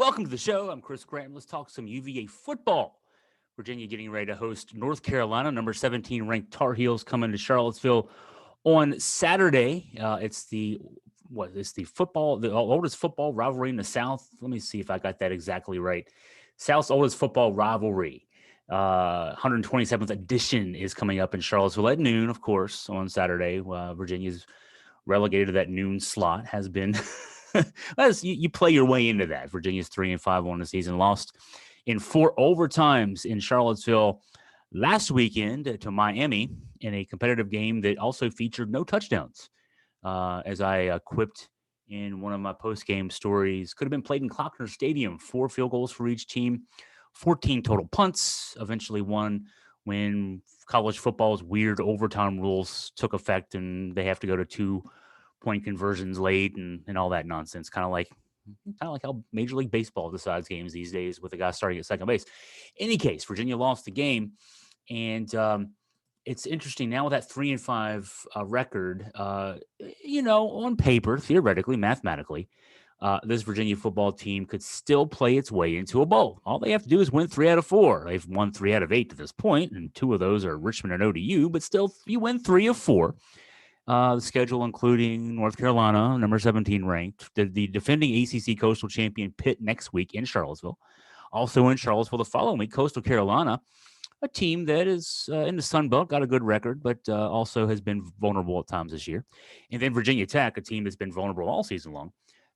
Welcome to the show. I'm Chris Grant. Let's talk some UVA football. Virginia getting ready to host North Carolina. Number 17 ranked Tar Heels coming to Charlottesville on Saturday. It's the oldest football rivalry in the South. Let me see if I got that exactly right. South's oldest football rivalry. 127th edition is coming up in Charlottesville at noon, of course, on Saturday. Virginia's relegated to that noon slot, has been. As you play your way into that. Virginia's 3-5 on the season, lost in 4 overtimes in Charlottesville last weekend to Miami in a competitive game that also featured no touchdowns. As I quipped in one of my post-game stories, could have been played in Klockner Stadium. 4 field goals for each team, 14 total punts, eventually won when college football's weird overtime rules took effect and they have to go to 2-point conversions late and all that nonsense. Kind of like how Major League Baseball decides games these days with a guy starting at second base. In any case, Virginia lost the game, and it's interesting now with that 3-5 record. On paper, theoretically, mathematically, this Virginia football team could still play its way into a bowl. All they have to do is win 3 out of 4. They've won 3 out of 8 to this point, and 2 of those are Richmond and ODU. But still, you win 3 of 4. The schedule including North Carolina, number 17 ranked, the defending ACC Coastal champion Pitt next week in Charlottesville. Also in Charlottesville the following week, Coastal Carolina, a team that is in the Sun Belt, got a good record, but also has been vulnerable at times this year. And then Virginia Tech, a team that's been vulnerable all season long.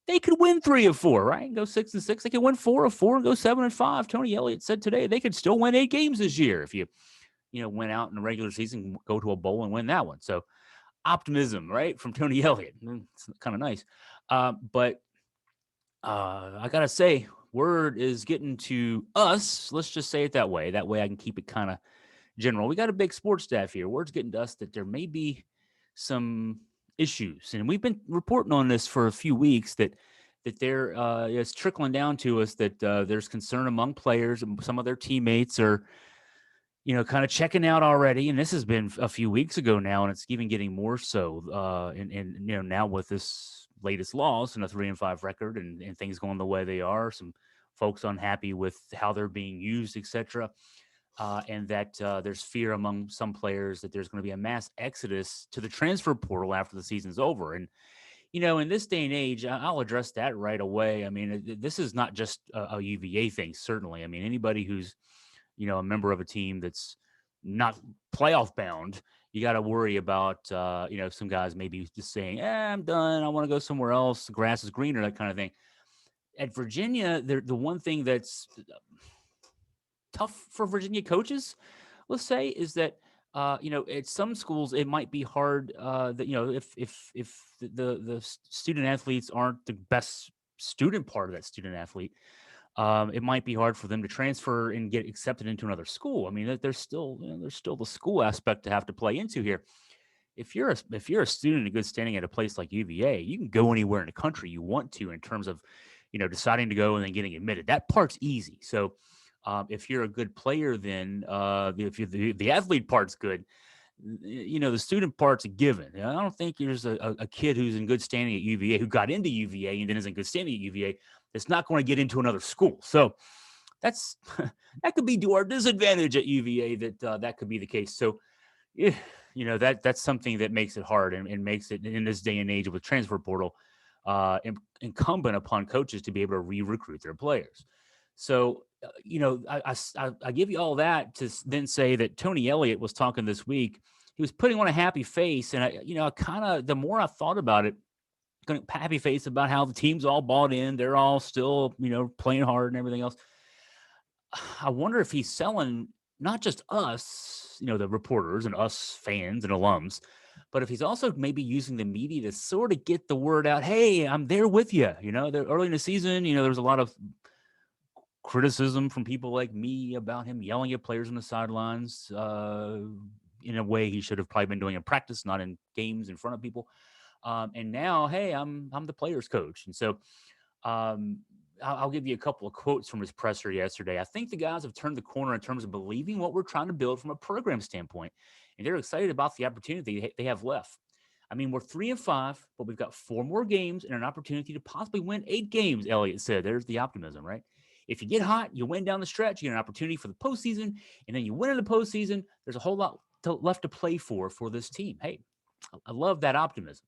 They could win 3 of 4, right? Go 6-6. They could win 4 of 4 and go 7-5. Tony Elliott said today they could still win 8 games this year if you went out in the regular season, go to a bowl and win that one. So optimism, right, from Tony Elliott. It's kind of nice. But I got to say, word is getting to us. Let's just say it that way. That way I can keep it kind of general. We got a big sports staff here. Word's getting to us that there may be some issues. And we've been reporting on this for a few weeks that there it's trickling down to us that there's concern among players and some of their teammates are kind of checking out already. And this has been a few weeks ago now, and it's even getting more so. And now with this latest loss and a 3-5 record and things going the way they are, some folks unhappy with how they're being used, etc. And that there's fear among some players that there's going to be a mass exodus to the transfer portal after the season's over. And, in this day and age, I'll address that right away. I mean, this is not just a UVA thing, certainly. I mean, anybody who's a member of a team that's not playoff bound, you got to worry about, some guys maybe just saying, I'm done. I want to go somewhere else. The grass is greener, that kind of thing. At Virginia, the one thing that's tough for Virginia coaches, let's say, is that, at some schools, it might be hard that, if the student athletes aren't the best student part of that student athlete, it might be hard for them to transfer and get accepted into another school. I mean, there's still the school aspect to have to play into here. If you're a student in good standing at a place like UVA, you can go anywhere in the country you want to in terms of, deciding to go and then getting admitted. That part's easy. So if you're a good player, then if the athlete part's good, the student part's a given. I don't think there's a kid who's in good standing at UVA who got into UVA and then is in good standing at UVA that's not going to get into another school. So that could be to our disadvantage at UVA that could be the case. So, that's something that makes it hard and makes it in this day and age with transfer portal incumbent upon coaches to be able to re-recruit their players. So, I give you all that to then say that Tony Elliott was talking this week. He was putting on a happy face. And, I kind of, the more I thought about it, happy face about how the team's all bought in. They're all still, playing hard and everything else. I wonder if he's selling not just us, the reporters and us fans and alums, but if he's also maybe using the media to sort of get the word out. Hey, I'm there with you. Early in the season, there was a lot of criticism from people like me about him yelling at players on the sidelines in a way he should have probably been doing in practice, not in games in front of people. And now, hey, I'm the players coach. And so I'll give you a couple of quotes from his presser yesterday. I think the guys have turned the corner in terms of believing what we're trying to build from a program standpoint. And they're excited about the opportunity they have left. I mean, we're 3-5, but we've got 4 more games and an opportunity to possibly win 8 games, Elliott said. There's the optimism, right? If you get hot, you win down the stretch, you get an opportunity for the postseason, and then you win in the postseason. There's a whole lot left to play for this team. Hey, I love that optimism.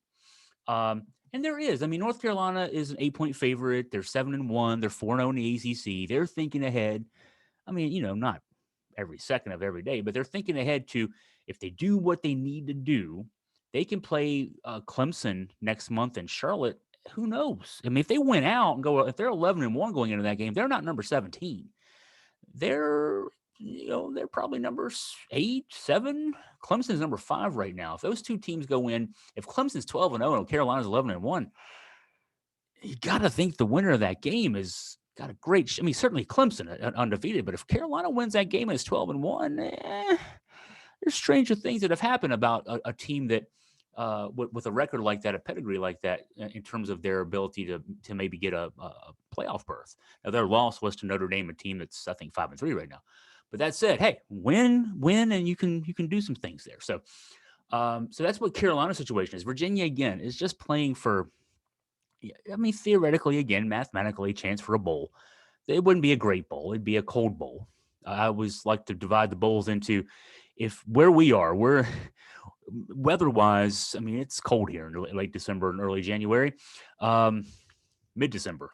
And there is. I mean, North Carolina is an 8-point favorite. They're 7-1. They're 4-0 in the ACC. They're thinking ahead. I mean, not every second of every day, but they're thinking ahead to if they do what they need to do, they can play Clemson next month in Charlotte. Who knows? I mean, if they win out and if they're 11-1 going into that game, they're not number 17. They're probably number 8, 7. Clemson's number 5 right now. If those two teams go in, if Clemson's 12-0 and Carolina's 11-1, you got to think the winner of that game has got a great. Certainly Clemson undefeated, but if Carolina wins that game and it's 12-1, there's stranger things that have happened about a team that with a record like that, a pedigree like that, in terms of their ability to maybe get a playoff berth. Now, their loss was to Notre Dame, a team that's I think 5-3 right now. But that said, hey, win, and you can do some things there. So, so that's what Carolina's situation is. Virginia again is just playing for. I mean, theoretically, again, mathematically, chance for a bowl. It wouldn't be a great bowl; it'd be a cold bowl. I always like to divide the bowls into where we are, we're weather-wise. I mean, it's cold here in late December and early January. Mid-December.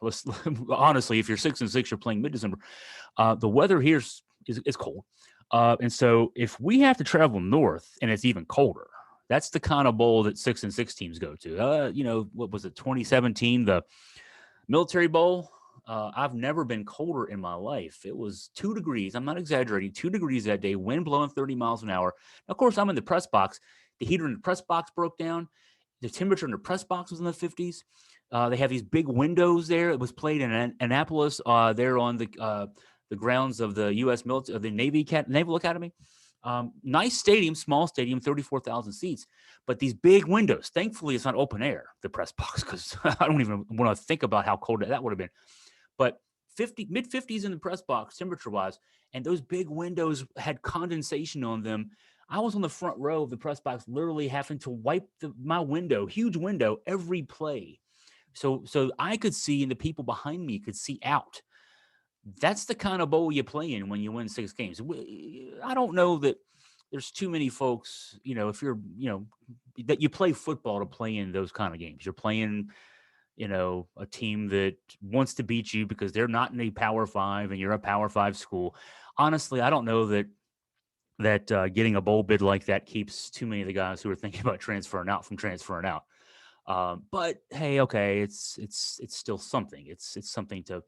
Honestly, if you're 6-6, you're playing mid-December. The weather here is cold. And so if we have to travel north and it's even colder, that's the kind of bowl that 6-6 teams go to. What was it, 2017, the Military Bowl? I've never been colder in my life. It was 2 degrees. I'm not exaggerating. 2 degrees that day, wind blowing 30 miles an hour. Now, of course, I'm in the press box. The heater in the press box broke down. The temperature in the press box was in the 50s. They have these big windows there. It was played in Annapolis, there on the grounds of the U.S. military, of the Naval Academy. Nice stadium, small stadium, 34,000 seats, but these big windows. Thankfully, it's not open air, the press box, because I don't even want to think about how cold that would have been. But mid-50s in the press box, temperature-wise, and those big windows had condensation on them. I was on the front row of the press box, literally having to wipe my window, huge window, every play. So I could see, and the people behind me could see out. That's the kind of bowl you play in when you win 6 games. I don't know that there's too many folks, if you're, that you play football to play in those kind of games. You're playing, a team that wants to beat you because they're not in a Power 5 and you're a Power 5 school. Honestly, I don't know that getting a bowl bid like that keeps too many of the guys who are thinking about transferring out from transferring out. But hey, okay, it's still something. It's something to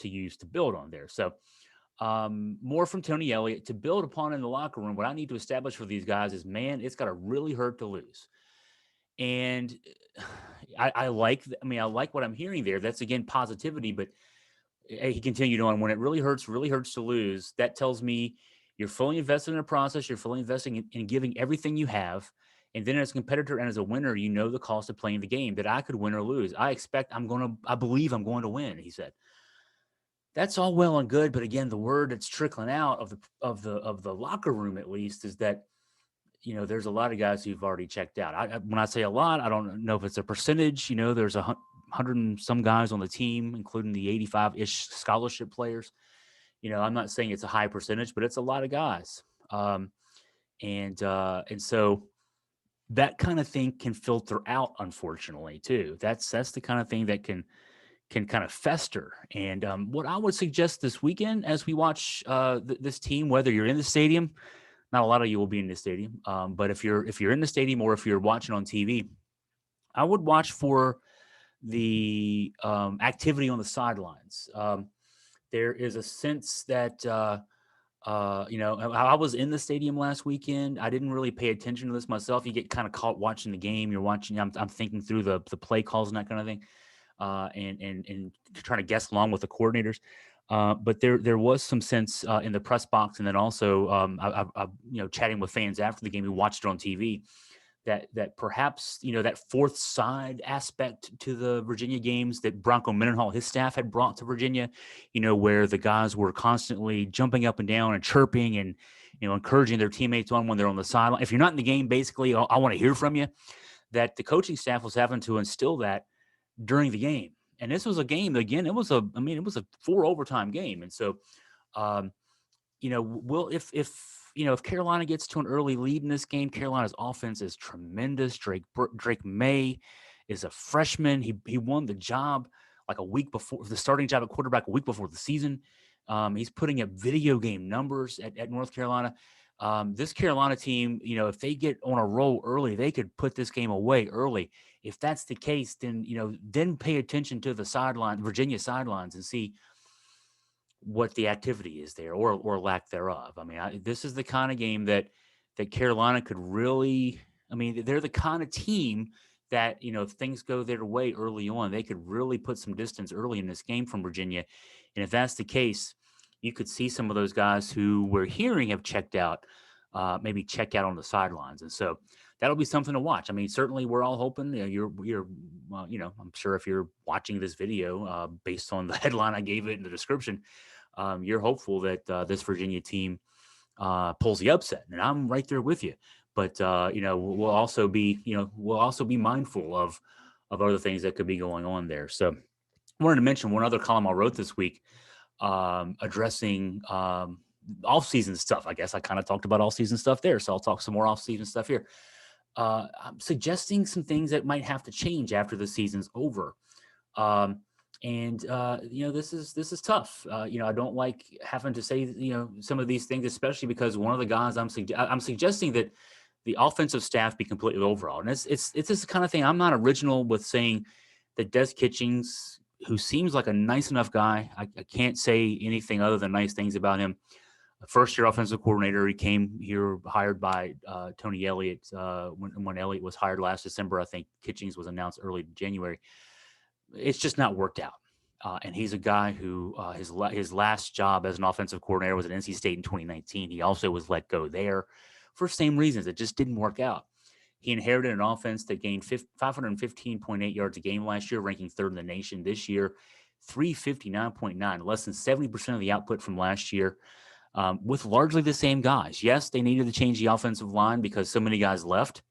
use to build on there. So more from Tony Elliott to build upon in the locker room. What I need to establish for these guys is, man, it's got to really hurt to lose. And I like what I'm hearing there. That's, again, positivity. But he continued on, when it really hurts to lose, that tells me you're fully invested in a process. You're fully investing in giving everything you have. And then as a competitor and as a winner, you know the cost of playing the game, that I could win or lose. I believe I'm going to win, he said. That's all well and good, but again, the word that's trickling out of the locker room, at least, is that there's a lot of guys who've already checked out. When I say a lot, I don't know if it's a percentage. There's 100 and some guys on the team, including the 85-ish scholarship players. I'm not saying it's a high percentage, but it's a lot of guys. And so that kind of thing can filter out, unfortunately, too. That's the kind of thing that can kind of fester. And what I would suggest this weekend, as we watch this team, whether you're in the stadium, not a lot of you will be in the stadium, but if you're in the stadium or if you're watching on TV, I would watch for the activity on the sidelines. There is a sense that I was in the stadium last weekend. I didn't really pay attention to this myself. You get kind of caught watching the game. You're watching. I'm thinking through the play calls and that kind of thing. And trying to guess along with the coordinators. But there was some sense in the press box, and then also I chatting with fans after the game who watched it on TV, that perhaps that fourth side aspect to the Virginia games that Bronco Mendenhall, his staff, had brought to Virginia, where the guys were constantly jumping up and down and chirping and encouraging their teammates on when they're on the sideline. If you're not in the game, basically, I want to hear from you. that the coaching staff was having to instill that during the game. And this was a game, again, it was a 4 overtime game. And so, um, if Carolina gets to an early lead in this game, Carolina's offense is tremendous. Drake May is a freshman. He won the job like a week before, the starting job at quarterback a week before the season. He's putting up video game numbers at North Carolina. This Carolina team, if they get on a roll early, they could put this game away early. If that's the case, then pay attention to the Virginia sidelines, and see what the activity is there, or lack thereof. I mean, this is the kind of game that Carolina could really. I mean, they're the kind of team that, if things go their way early on, they could really put some distance early in this game from Virginia. And if that's the case, you could see some of those guys who we're hearing have checked out, maybe check out on the sidelines. And so that'll be something to watch. I mean, certainly we're all hoping, I'm sure if you're watching this video, based on the headline I gave it in the description, you're hopeful that this Virginia team pulls the upset, and I'm right there with you. But we'll also be mindful of other things that could be going on there. So I wanted to mention one other column I wrote this week, addressing off-season stuff. I guess I kind of talked about all-season stuff there, so I'll talk some more off-season stuff here. I'm suggesting some things that might have to change after the season's over. This is tough. I don't like having to say, some of these things, especially because one of the guys I'm suggesting that the offensive staff be completely overhauled. And it's this kind of thing. I'm not original with saying that Des Kitchings, who seems like a nice enough guy, I can't say anything other than nice things about him. First-year offensive coordinator. He came here hired by Tony Elliott when Elliott was hired last December. I think Kitchings was announced early January. It's just not worked out. And he's a guy who his last job as an offensive coordinator was at NC State in 2019. He also was let go there for same reasons. It just didn't work out. He inherited an offense that gained 515.8 yards a game last year, ranking third in the nation. This year, 359.9, less than 70% of the output from last year, with largely the same guys. Yes, they needed to change the offensive line because so many guys left.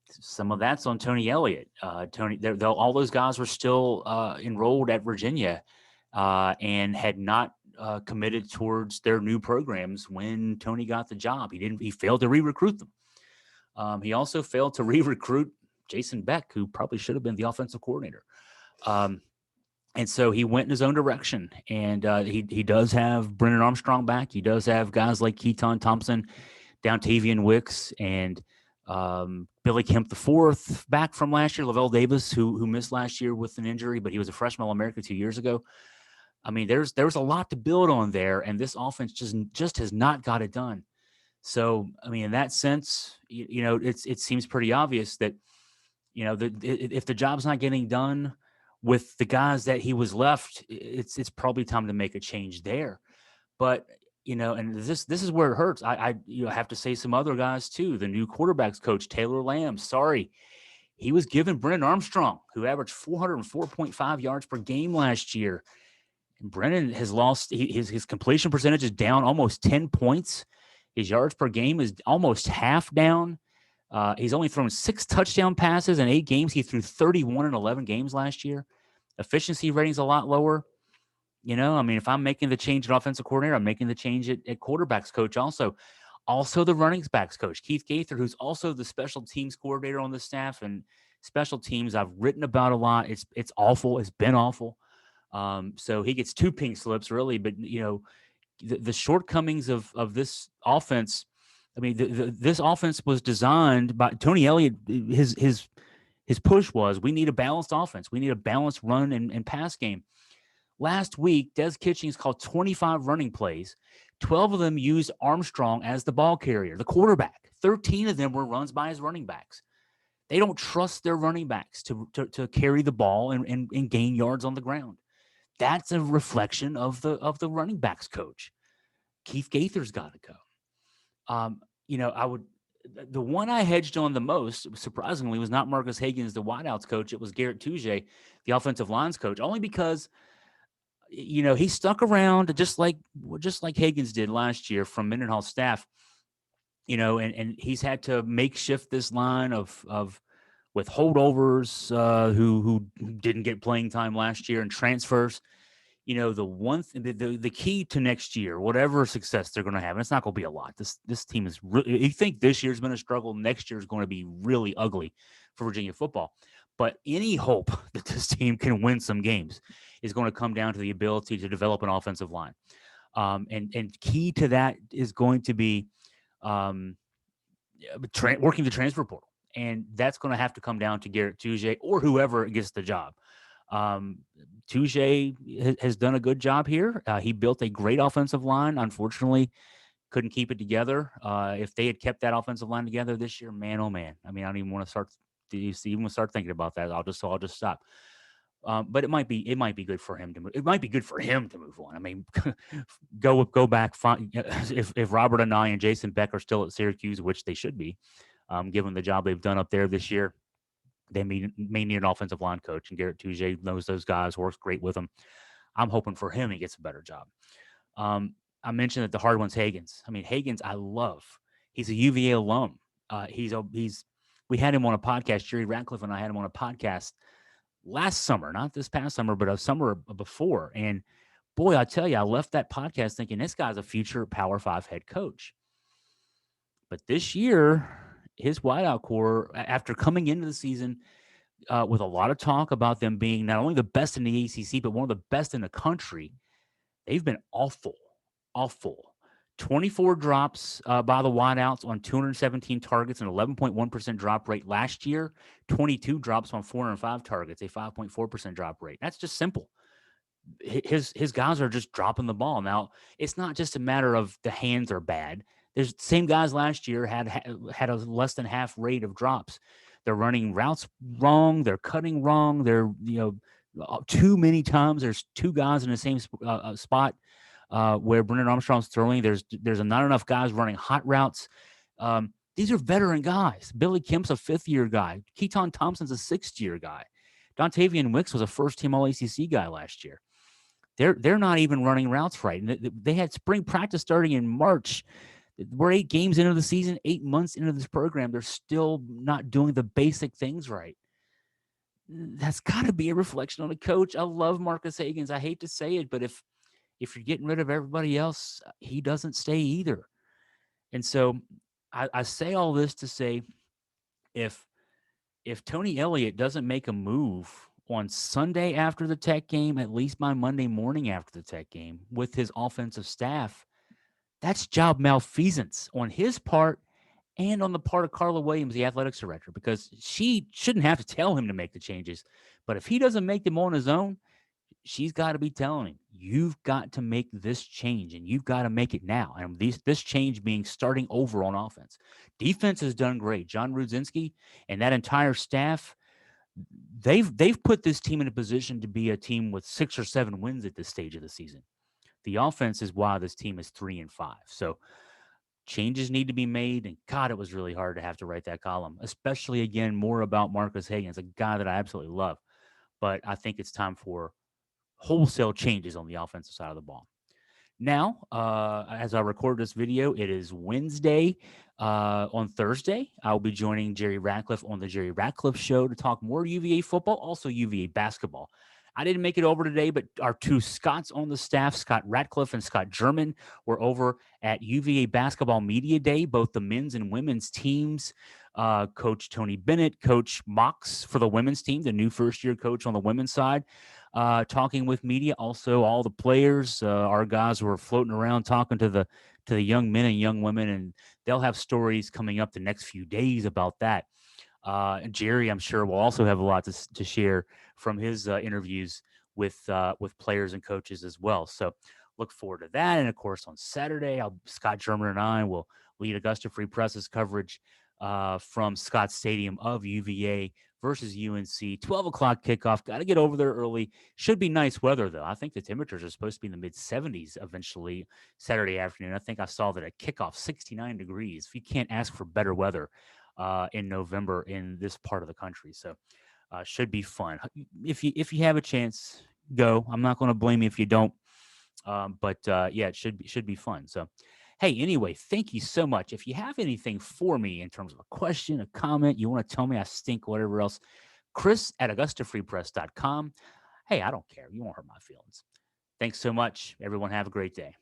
Some of that's on Tony Elliott. All those guys were still enrolled at Virginia and had not committed towards their new programs when Tony got the job. He failed to re-recruit them. He also failed to re-recruit Jason Beck, who probably should have been the offensive coordinator. And so he went in his own direction. And he does have Brennan Armstrong back. He does have guys like Keaton Thompson, Downtavian Wicks, and Billy Kemp IV back from last year. Lavelle Davis, who missed last year with an injury, but he was a freshman All-America 2 years ago. I mean, there's a lot to build on there, and this offense just has not got it done. So, I mean, in that sense, it seems pretty obvious that, if the job's not getting done with the guys that he was left, it's probably time to make a change there. But, and this is where it hurts. I have to say some other guys too. The new quarterbacks coach, Taylor Lamb, he was given Brennan Armstrong, who averaged 404.5 yards per game last year. And Brennan has lost his completion percentage is down almost 10 points. His yards per game is almost half down. He's only thrown 6 touchdown passes in 8 games. He threw 31 in 11 games last year. Efficiency rating's a lot lower. I mean, if I'm making the change at offensive coordinator, I'm making the change at quarterbacks coach also. Also the running backs coach, Keith Gaither, who's also the special teams coordinator on the staff. And special teams I've written about a lot. It's awful. It's been awful. So he gets 2 pink slips, really. But, the shortcomings of this offense, I mean, this offense was designed by Tony Elliott. His push was, we need a balanced offense. We need a balanced run and pass game. Last week, Des Kitchings called 25 running plays. 12 of them used Armstrong as the ball carrier, the quarterback. 13 of them were runs by his running backs. They don't trust their running backs to carry the ball and gain yards on the ground. That's a reflection of the running backs coach. Keith Gaither's got to go. The one I hedged on the most, surprisingly, was not Marcus Higgins, the wideouts coach. It was Garrett Touche, the offensive lines coach, only because, he stuck around just like Higgins did last year from Mendenhall's staff, and he's had to makeshift this line of with holdovers who didn't get playing time last year and transfers. The key to next year, whatever success they're going to have, and it's not going to be a lot. This team is really. You think this year's been a struggle, next year is going to be really ugly for Virginia football. But any hope that this team can win some games is going to come down to the ability to develop an offensive line. And key to that is going to be um, working the transfer portal. And that's going to have to come down to Garrett Touge or whoever gets the job. Um, Touge has done a good job here. He built a great offensive line. Unfortunately, couldn't keep it together. If they had kept that offensive line together this year, man, oh man. I mean, I don't even want to start. Even start thinking about that. I'll just stop. But it might be good for him to move. It might be good for him to move on. I mean, go back. If Robert Anai and Jason Beck are still at Syracuse, which they should be, given the job they've done up there this year, they may need an offensive line coach, and Garrett Touge knows those guys, works great with them. I'm hoping for him he gets a better job. I mentioned that the hard one's Hagans. I mean, Hagans, I love. He's a UVA alum. We had him on a podcast. Jerry Ratcliffe and I had him on a podcast last summer, not this past summer, but a summer before. And boy, I tell you, I left that podcast thinking this guy's a future Power 5 head coach. But this year, his wideout core, after coming into the season with a lot of talk about them being not only the best in the ACC, but one of the best in the country, they've been awful. 24 drops by the wideouts on 217 targets, an 11.1% drop rate last year. 22 drops on 405 targets, a 5.4% drop rate. That's just simple. His guys are just dropping the ball. Now, it's not just a matter of the hands are bad. There's same guys last year had a less than half rate of drops. They're running routes wrong. They're cutting wrong. They're too many times. There's two guys in the same spot. Where Brennan Armstrong's throwing, there's not enough guys running hot routes. These are veteran guys. Billy Kemp's a fifth-year guy. Keaton Thompson's a sixth-year guy. Dontavian Wicks was a first-team All-ACC guy last year. They're not even running routes right. And they had spring practice starting in March. We're 8 games into the season, 8 months into this program. They're still not doing the basic things right. That's got to be a reflection on the coach. I love Marcus Hagans. I hate to say it, but if you're getting rid of everybody else, he doesn't stay either. And so I say all this to say if Tony Elliott doesn't make a move on Sunday after the Tech game, at least by Monday morning after the Tech game with his offensive staff, that's job malfeasance on his part and on the part of Carla Williams, the athletics director, because she shouldn't have to tell him to make the changes. But if he doesn't make them on his own, she's got to be telling him, you've got to make this change, and you've got to make it now. And this change being starting over on offense. Defense has done great. John Rudzinski and that entire staff, they've put this team in a position to be a team with 6 or 7 wins at this stage of the season. The offense is why this team is 3-5. So changes need to be made. And God, it was really hard to have to write that column, especially again, more about Marcus Hagans, a guy that I absolutely love. But I think it's time for wholesale changes on the offensive side of the ball. Now, as I record this video, it is Wednesday. On Thursday, I'll be joining Jerry Ratcliffe on the Jerry Ratcliffe Show to talk more UVA football, also UVA basketball. I didn't make it over today, but our two Scotts on the staff, Scott Ratcliffe and Scott German, were over at UVA Basketball Media Day, both the men's and women's teams. Coach Tony Bennett, Coach Mox for the women's team, the new first-year coach on the women's side, talking with media. Also, all the players, our guys were floating around talking to the young men and young women, and they'll have stories coming up the next few days about that. And Jerry, I'm sure, will also have a lot to share from his interviews with players and coaches as well. So look forward to that. And of course, on Saturday, Scott German and I will lead Augusta Free Press's coverage from Scott Stadium of UVA versus UNC. 12 o'clock kickoff. Got to get over there early. Should be nice weather, though. I think the temperatures are supposed to be in the mid-70s eventually Saturday afternoon. I think I saw that at kickoff, 69 degrees. If you can't ask for better weather in November in this part of the country. So should be fun. If you have a chance, go. I'm not going to blame you if you don't. But yeah, it should be fun. So Hey, anyway, thank you so much. If you have anything for me in terms of a question, a comment, you want to tell me I stink, whatever else, Chris at AugustaFreePress.com. Hey, I don't care. You won't hurt my feelings. Thanks so much. Everyone, have a great day.